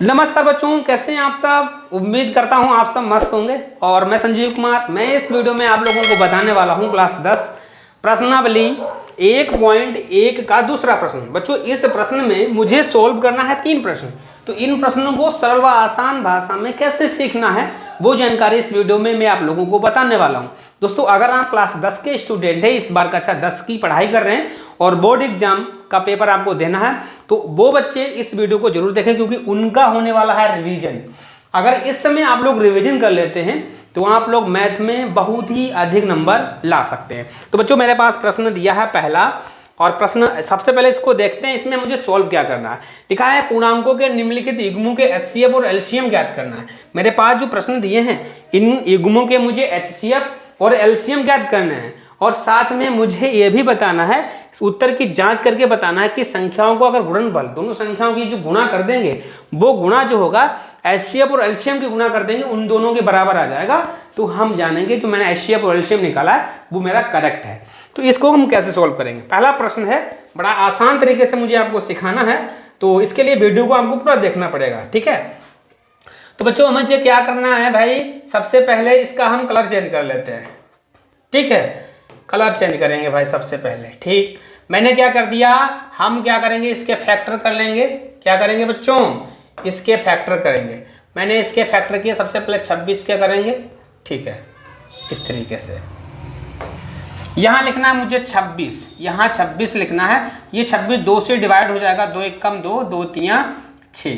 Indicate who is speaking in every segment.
Speaker 1: नमस्कार बच्चों, कैसे हैं आप सब। उम्मीद करता हूं आप सब मस्त होंगे। और मैं संजीव कुमार, मैं इस वीडियो में आप लोगों को बताने वाला हूं क्लास 10 प्रश्नावली 1.1 का दूसरा प्रश्न। बच्चों, इस प्रश्न में मुझे सोल्व करना है 3 प्रश्न। तो इन प्रश्नों को सरल व आसान भाषा में कैसे सीखना है वो जानकारी इस वीडियो में मैं आप लोगों को बताने वाला हूं। दोस्तों, अगर आप क्लास 10 के स्टूडेंट हैं, इस बार कक्षा 10 की पढ़ाई कर रहे हैं और बोर्ड एग्जाम का पेपर आपको देना है, तो वो बच्चे इस वीडियो को जरूर देखें, क्योंकि उनका होने वाला है रिवीजन। अगर इस समय आप लोग रिवीजन कर लेते हैं तो आप लोग मैथ में बहुत ही अधिक नंबर ला सकते हैं। तो बच्चों, मेरे पास प्रश्न दिया है पहला, और प्रश्न सबसे पहले इसको देखते हैं। इसमें मुझे सॉल्व क्या करना है। लिखा है पूर्णांकों के निम्नलिखित युग्मों के एचसीएफ और एलसीएम ज्ञात करना है। मेरे पास जो प्रश्न दिए हैं, इन युग्मों के मुझे एचसीएफ और एलसीएम ज्ञात करने हैं, और साथ में मुझे यह भी बताना है, उत्तर की जांच करके बताना है कि संख्याओं को अगर गुणनफल दोनों संख्याओं की जो गुणा कर देंगे, वो गुणा जो होगा एचसीएफ और एलसीएम की गुणा कर देंगे, उन दोनों के बराबर आ जाएगा। तो हम जानेंगे जो मैंने एचसीएफ और एलसीएम निकाला है वो मेरा करेक्ट है। तो इसको हम कैसे सोल्व करेंगे। पहला प्रश्न है, बड़ा आसान तरीके से मुझे आपको सिखाना है, तो इसके लिए वीडियो को आपको पूरा देखना पड़ेगा, ठीक है। तो बच्चों, मुझे क्या करना है भाई, सबसे पहले इसका हम कलर चेंज कर लेते हैं, ठीक है। कलर चेंज करेंगे भाई सबसे पहले, ठीक। मैंने क्या कर दिया, हम क्या करेंगे, इसके फैक्टर कर लेंगे। क्या करेंगे बच्चों, इसके फैक्टर करेंगे। मैंने इसके फैक्टर किए, सबसे पहले 26 के करेंगे, ठीक है। इस तरीके से यहाँ लिखना है मुझे 26, यहाँ 26 लिखना है। ये 26 2 से डिवाइड हो जाएगा, 2 1 कम 2, 2 3 6।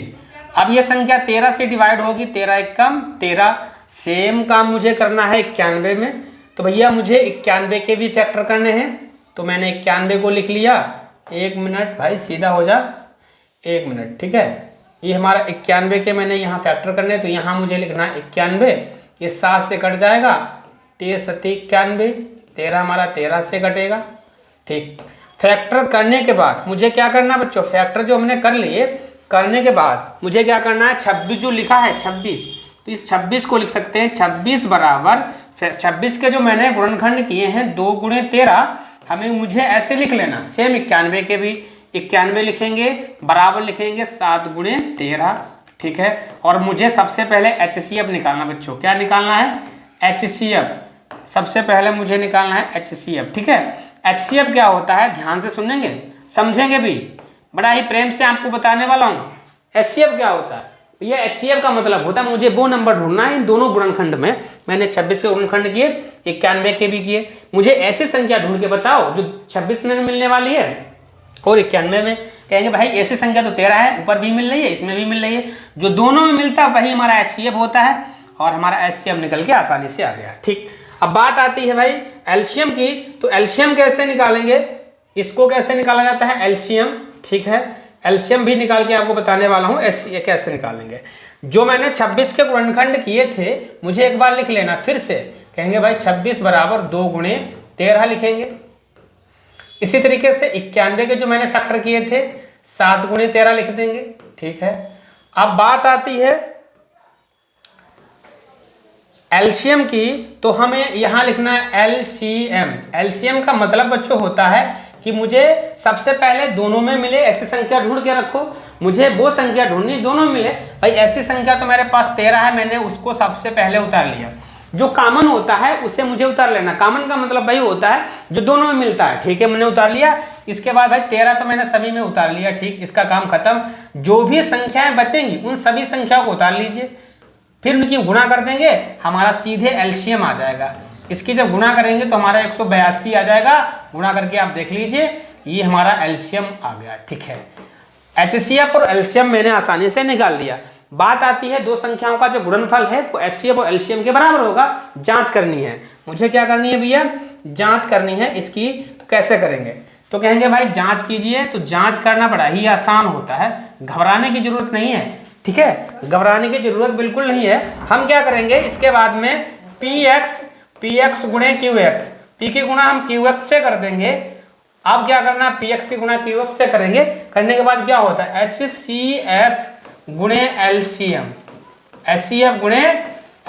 Speaker 1: अब ये संख्या 13 से डिवाइड होगी, 13 1 कम 13। सेम काम मुझे करना है 91 में। तो भैया मुझे 91 के भी फैक्टर करने हैं, तो मैंने 91 को लिख लिया। 1 मिनट भाई, सीधा हो जा, 1 मिनट, ठीक है। ये हमारा 91 के मैंने यहाँ फैक्टर करने, तो यहाँ मुझे लिखना है 91। ये 7 से कट जाएगा, 13 7 91, 13 हमारा 13 से कटेगा, ठीक। फैक्टर करने के बाद मुझे क्या करना बच्चों, फैक्टर जो हमने कर लिए, करने के बाद मुझे क्या करना है, 26 जो लिखा है 26, तो इस 26 को लिख सकते हैं 26 बराबर 26 के जो मैंने गुणनखंड किए हैं 2 गुणे 13, हमें मुझे ऐसे लिख लेना। सेम 91 के भी 91 लिखेंगे, बराबर लिखेंगे 7 गुणे 13, ठीक है। और मुझे सबसे पहले एचसीएफ निकालना बच्चों। क्या निकालना है, एचसीएफ। सबसे पहले मुझे निकालना है एचसीएफ, ठीक है। एचसीएफ क्या होता है, ध्यान से सुनेंगे, समझेंगे भी, बड़ा ही प्रेम से आपको बताने वाला हूँ। एचसीएफ क्या होता है, ये एचसीएफ का मतलब होता है मुझे वो नंबर ढूंढना है इन दोनों गुणनखंड में। मैंने 26 के गुणनखंड किए, 91 के भी किए। मुझे ऐसी संख्या ढूंढ के बताओ जो 26 में मिलने वाली है और 91 में। कहेंगे भाई ऐसी संख्या तो 13 है, ऊपर भी मिल रही है, इसमें भी मिल रही है, जो दोनों में मिलता है वही हमारा एचसीएफ होता है, और हमारा एचसीएफ निकल के आसानी से आ गया, ठीक। अब बात आती है भाई एलसीएम की। तो एलसीएम कैसे निकालेंगे, इसको कैसे निकाला जाता है एलसीएम, ठीक है। एलसीएम भी निकाल के आपको बताने वाला हूं कैसे निकालेंगे। जो मैंने 26 के गुणनखंड किए थे, मुझे एक बार लिख लेना फिर से। कहेंगे भाई 26 बराबर 2 गुणे 13 लिखेंगे। इसी तरीके से 91 के जो मैंने फैक्टर किए थे 7 गुणे 13 लिख देंगे, ठीक है। अब बात आती है एलसीएम की, तो हमें यहां लिखना है एलसीएम। एलसीएम का मतलब बच्चों होता है कि मुझे सबसे पहले दोनों में मिले ऐसी संख्या ढूंढ के रखो। मुझे वो संख्या ढूंढनी दोनों मिले। भाई ऐसी संख्या तो मेरे पास 13 है, मैंने उसको सबसे पहले उतार लिया। जो कॉमन होता है उसे मुझे उतार लेना। कॉमन का मतलब भाई होता है जो दोनों में मिलता है, ठीक है। मैंने उतार लिया। इसके बाद भाई 13 तो मैंने सभी में उतार लिया, ठीक। इसका काम खत्म। जो भी संख्याएं बचेंगी उन सभी संख्याओं को उतार लीजिए, फिर उनकी गुणा कर देंगे, हमारा सीधे एलसीएम आ जाएगा। इसकी जब गुणा करेंगे तो हमारा 182 आ जाएगा। गुणा करके आप देख लीजिए, ये हमारा एलसीएम आ गया, ठीक है। एचसीएफ और एलसीएम मैंने आसानी से निकाल लिया। बात आती है दो संख्याओं का जो गुणनफल है वो एचसीएफ और एलसीएम के बराबर होगा। जांच करनी है, मुझे क्या करनी है भैया, जांच करनी है इसकी। तो कैसे करेंगे, तो कहेंगे भाई जांच कीजिए। तो जांच करना बड़ा ही आसान होता है, घबराने की जरूरत नहीं है, ठीक है। घबराने की जरूरत बिल्कुल नहीं है। हम क्या करेंगे, इसके बाद में px गुणे qx, p की गुणा हम qx से कर देंगे। अब क्या करना, px की गुणा qx से करेंगे। करने के बाद क्या होता है, HCF गुणे LCM, HCF गुणे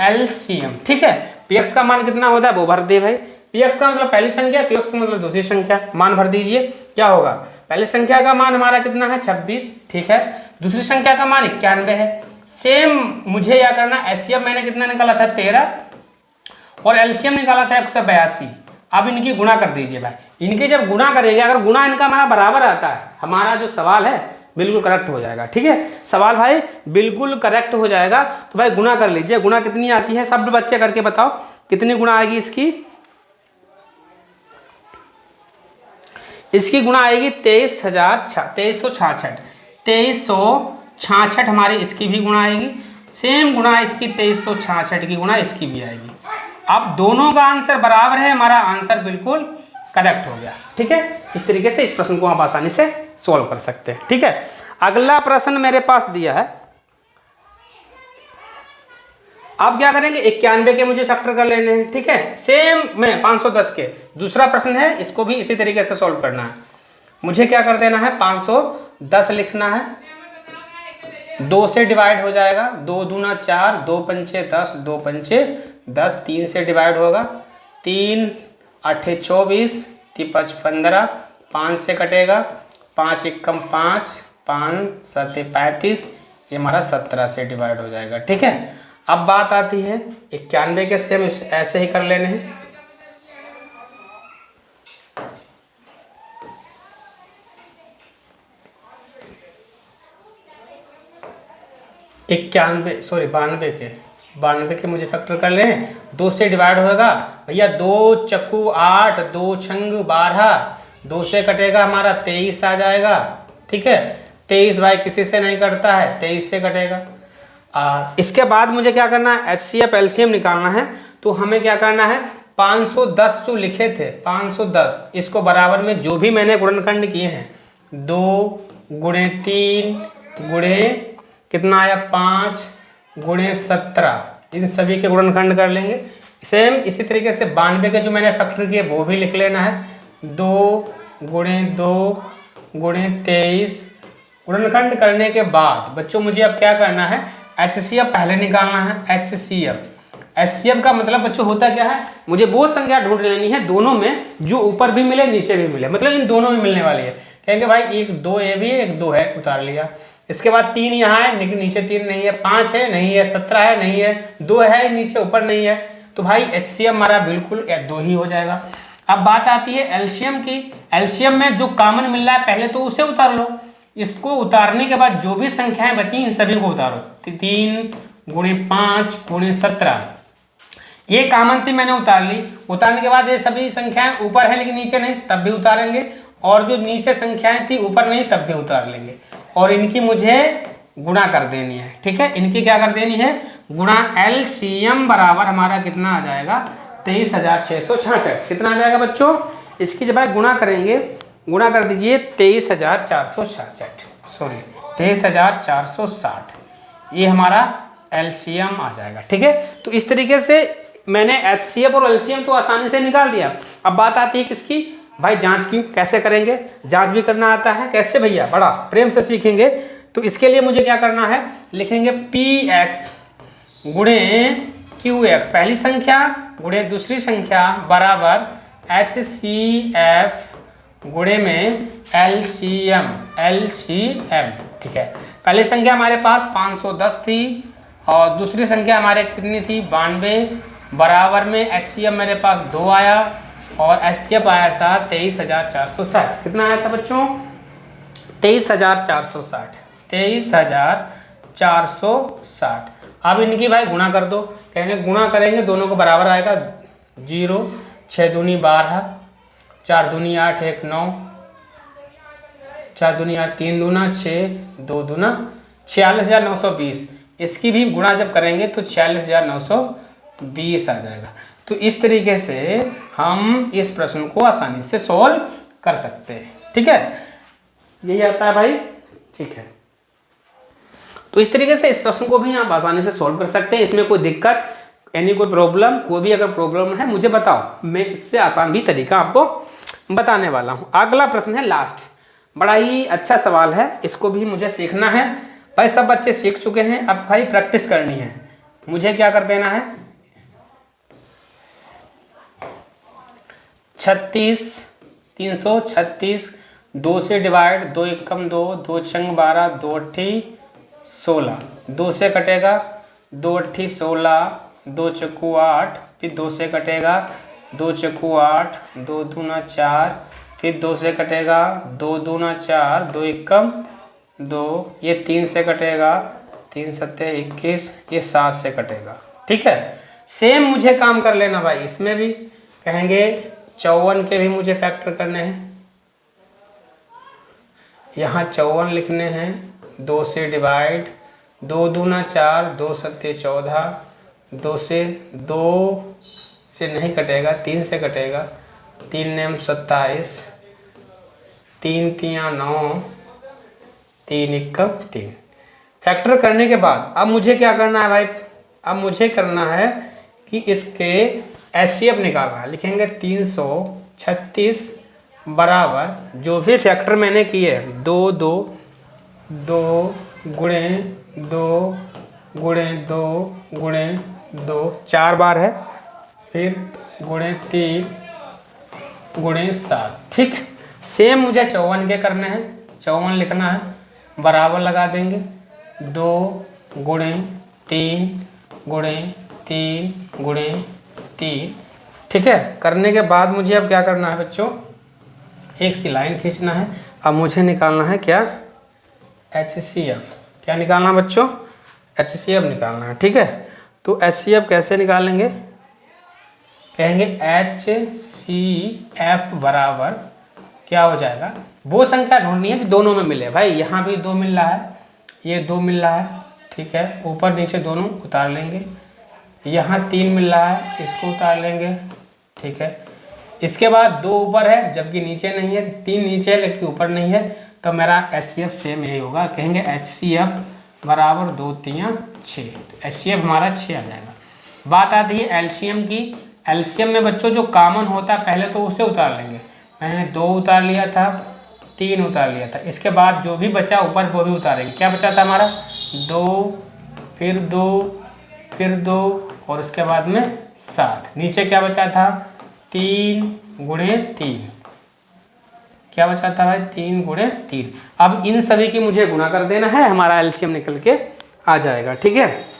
Speaker 1: LCM, ठीक है। px का मान कितना होता है वो भर दे भाई। px का मतलब पहली संख्या, qx का मतलब दूसरी संख्या, मान भर दीजिए। क्या होगा, पहली संख्या का मान हमारा कितना है 26, ठीक है। दूसरी संख्या का मान 91 है। सेम मुझे क्या करना, एचसीएफ मैंने कितना निकाला था 13 और एलसीएम निकाला था 182। अब इनकी गुणा कर दीजिए भाई, इनके जब गुणा करेंगे, अगर गुणा इनका हमारा बराबर आता है, हमारा जो सवाल है बिल्कुल करेक्ट हो जाएगा, ठीक है। सवाल भाई बिल्कुल करेक्ट हो जाएगा। तो भाई गुणा कर लीजिए, गुणा कितनी आती है सब बच्चे करके बताओ, कितनी गुणा आएगी इसकी। इसकी गुणा आएगी 2366 हमारी इसकी भी गुणा आएगी। सेम गुणा इसकी 2366 की गुणा इसकी भी आएगी। अब दोनों का आंसर बराबर है, हमारा आंसर बिल्कुल करेक्ट हो गया, ठीक है। इस तरीके से इस प्रश्न को आप आसानी से सॉल्व कर सकते हैं, ठीक है। अगला प्रश्न मेरे पास दिया है, आप क्या करेंगे 91 के मुझे फैक्टर कर लेने हैं, ठीक है। सेम में 510 के दूसरा प्रश्न है, इसको भी इसी तरीके से सॉल्व करना है। मुझे क्या कर देना है 510 लिखना है, 2 से डिवाइड हो जाएगा, 2 दूना 4, 2 पंचे 10, 2 पंचे 10, 3 से डिवाइड होगा, 3 8 24, 5 15, 5 से कटेगा, 5 एकम 5, 5 7 35, ये हमारा 17 से डिवाइड हो जाएगा, ठीक है। अब बात आती है 91 के सेम ऐसे ही कर लेने हैं। 92 के मुझे फैक्टर कर लें, 2 से डिवाइड होगा भैया, 2 चक्कू 8, 2 छंग 12, 2 से कटेगा हमारा 23 आ जाएगा, ठीक है। 23 भाई किसी से नहीं कटता है, 23 से कटेगा। इसके बाद मुझे क्या करना है, एचसीएफ एलसीएम निकालना है। तो हमें क्या करना है 510 जो लिखे थे 510, इसको बराबर में जो भी मैंने गुणनखंड किए हैं, 2 गुणे 3 गुणे कितना आया 5 गुणे 17, इन सभी के गुणनखंड कर लेंगे। सेम इसी तरीके से 92 के जो मैंने फैक्टर किए वो भी लिख लेना है, 2 गुणे 2 गुणे 23। गुणनखंड करने के बाद बच्चों मुझे अब क्या करना है, एचसीएफ पहले निकालना है। एचसीएफ का मतलब बच्चों होता क्या है, मुझे वो संख्या ढूंढ लेनी है दोनों में जो ऊपर भी मिले नीचे भी मिले, मतलब इन दोनों में मिलने वाली है। कहेंगे भाई एक 2 ये भी है, एक 2 है, उतार लिया। इसके बाद 3 यहाँ है लेकिन नीचे 3 नहीं है, 5 है नहीं है, 17 है नहीं है, 2 है नीचे ऊपर नहीं है, तो भाई एचसीएफ हमारा बिल्कुल 2 ही हो जाएगा। अब बात आती है एलसीएम की। एलसीएम में जो कॉमन मिल रहा है पहले तो उसे उतार लो, इसको उतारने के बाद जो भी संख्याएं बची इन सभी को उतारो। 3 गुणे 5 गुणे 17, ये कॉमन थी मैंने उतार ली। उतारने के बाद ये सभी संख्याएं ऊपर है लेकिन नीचे नहीं, तब भी उतारेंगे, और जो नीचे संख्याएं थी ऊपर नहीं तब भी उतार लेंगे, और इनकी मुझे गुणा कर देनी है, ठीक है। इनकी क्या कर देनी है गुणा। एलसीएम बराबर हमारा कितना आ जाएगा 23,666। कितना आ जाएगा बच्चों, इसकी जब गुणा करेंगे, गुणा कर दीजिए 23,460, ये हमारा एलसीएम आ जाएगा, ठीक है। तो इस तरीके से मैंने एचसीएफ और एलसीएम तो आसानी से निकाल दिया। अब बात आती है किसकी भाई, जांच की। कैसे करेंगे, जांच भी करना आता है कैसे भैया, बड़ा प्रेम से सीखेंगे। तो इसके लिए मुझे क्या करना है, लिखेंगे px गुणे qx, पहली संख्या गुणे दूसरी संख्या बराबर HCF गुणे में LCM, ठीक है। पहली संख्या हमारे पास 510 थी और दूसरी संख्या हमारे कितनी थी 92, बराबर में HCF मेरे पास 2 आया और HCF आया था 23,460। कितना आया था बच्चों 23,460। अब इनकी भाई गुणा कर दो, कहेंगे गुणा करेंगे दोनों को बराबर आएगा 0, 6 दूनी 12, 4 दूनी 8, 1 9, 4 दूनी 8, 3 दूना 6, 2 दूना 46,920। इसकी भी गुणा जब करेंगे तो 46,920 आ जाएगा। तो इस तरीके से हम इस प्रश्न को आसानी से सॉल्व कर सकते हैं, ठीक है। यही आता है भाई, ठीक है। तो इस तरीके से इस प्रश्न को भी आप आसानी से सॉल्व कर सकते हैं। इसमें कोई दिक्कत यानी कोई प्रॉब्लम, कोई भी अगर प्रॉब्लम है मुझे बताओ, मैं इससे आसान भी तरीका आपको बताने वाला हूँ। अगला प्रश्न है लास्ट, बड़ा ही अच्छा सवाल है, इसको भी मुझे सीखना है। भाई सब बच्चे सीख चुके हैं, अब भाई प्रैक्टिस करनी है। मुझे क्या कर देना है 336 2 से डिवाइड, 2 एकम 2, 2 छंग 12, 2 अट्ठी 16, 2 से कटेगा 2 अट्ठी 16, 2 चक्कू 8, फिर 2 से कटेगा 2 चक्कू 8, 2 दूना 4, फिर 2 से कटेगा 2 दूना 4, 2 एकम 2, ये 3 से कटेगा 3 सत्ते 21, ये 7 से कटेगा। ठीक है, सेम मुझे काम कर लेना भाई, इसमें भी कहेंगे 54 के भी मुझे फैक्टर करने हैं, यहाँ 54 लिखने हैं, 2 से डिवाइड, 2 दूना 4, 2 सत्ते 14, 2 से नहीं कटेगा, 3 से कटेगा, 3 नेम 27, 3 तियाँ 9, 3 एकम 3। फैक्टर करने के बाद अब मुझे क्या करना है भाई, अब मुझे करना है कि इसके एचसीएफ निकालना है। लिखेंगे 336 बराबर जो भी फैक्टर मैंने किए 2 2 2 गुणे 2 गुणे 2 गुणे 2 4 बार है, फिर गुणे 3 गुणे 7। ठीक, सेम मुझे 54 के करने हैं, 54 लिखना है, बराबर लगा देंगे 2 गुणे 3 गुणे 3 गुणे 3। ठीक है, करने के बाद मुझे अब क्या करना है बच्चों, एक सी लाइन खींचना है। अब मुझे निकालना है क्या, HCF। क्या निकालना है बच्चों, HCF निकालना है। ठीक है, तो HCF कैसे निकालेंगे, कहेंगे HCF बराबर क्या हो जाएगा, वो संख्या ढूंढनी है जो दोनों में मिले। भाई यहाँ भी 2 मिल रहा है, ये 2 मिल रहा है, ठीक है, ऊपर नीचे दोनों उतार लेंगे। यहाँ 3 मिल रहा है, इसको उतार लेंगे। ठीक है, इसके बाद 2 ऊपर है जबकि नीचे नहीं है, 3 नीचे है लेकिन ऊपर नहीं है, तो मेरा HCF सेम यही होगा। कहेंगे HCF बराबर 2 3 6, HCF हमारा 6 आ जाएगा। बात आती है एलसीएम की। एलसीएम में बच्चों जो कॉमन होता है पहले तो उसे उतार लेंगे। मैंने 2 उतार लिया था, 3 उतार लिया था, इसके बाद जो भी बचा ऊपर वो भी उतारेंगे। क्या बचा था हमारा, 2 फिर 2 फिर 2 और उसके बाद में 7। नीचे क्या बचा था, 3 गुणे 3। क्या बचा था भाई, 3 गुणे 3। अब इन सभी की मुझे गुणा कर देना है, हमारा एलसीएम निकल के आ जाएगा। ठीक है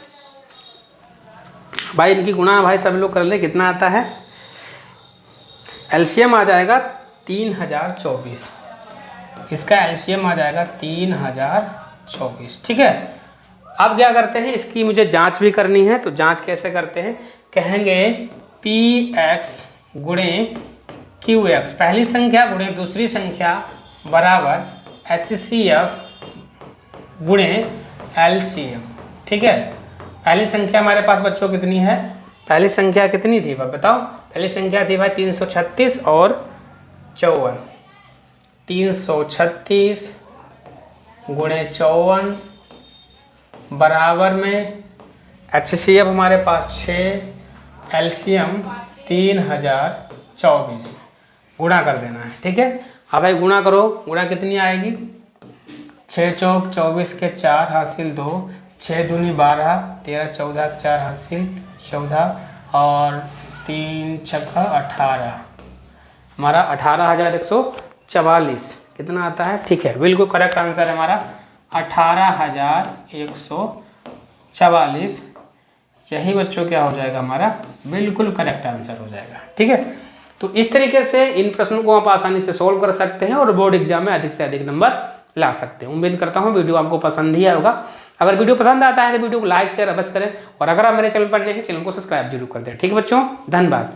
Speaker 1: भाई, इनकी गुणा भाई सब लोग कर ले, कितना आता है, एलसीएम आ जाएगा 3024। इसका एलसीएम आ जाएगा 3024। ठीक है, अब क्या करते हैं, इसकी मुझे जांच भी करनी है, तो जांच कैसे करते हैं, कहेंगे px गुणे qx, पहली संख्या गुणे दूसरी संख्या बराबर HCF गुणे LCM। ठीक है, पहली संख्या हमारे पास बच्चों कितनी है, पहली संख्या कितनी थी भाई बताओ, पहली संख्या थी भाई 336 और 54। 336 गुणे 54 बराबर में HCF हमारे पास 6, LCM 3024। गुणा कर देना है। ठीक है, अब भाई गुणा करो, गुणा कितनी आएगी, 6 चौक 24 के 4 हासिल 2, 6 दूनी 12, 13 14 4 हासिल 14 और 3 छक्का 18, हमारा 18,144 कितना आता है। ठीक है, बिल्कुल करेक्ट आंसर है हमारा 18,144। यही बच्चों क्या हो जाएगा, हमारा बिल्कुल करेक्ट आंसर हो जाएगा। ठीक है, तो इस तरीके से इन प्रश्नों को आप आसानी से सोल्व कर सकते हैं और बोर्ड एग्जाम में अधिक से अधिक नंबर ला सकते हैं। उम्मीद करता हूँ वीडियो आपको पसंद ही आया होगा। अगर वीडियो पसंद आता है तो वीडियो को लाइक शेयर अवश्य करें और अगर आप मेरे चैनल पर नए हैं चैनल को सब्सक्राइब जरूर कर दें। ठीक है बच्चों, धन्यवाद।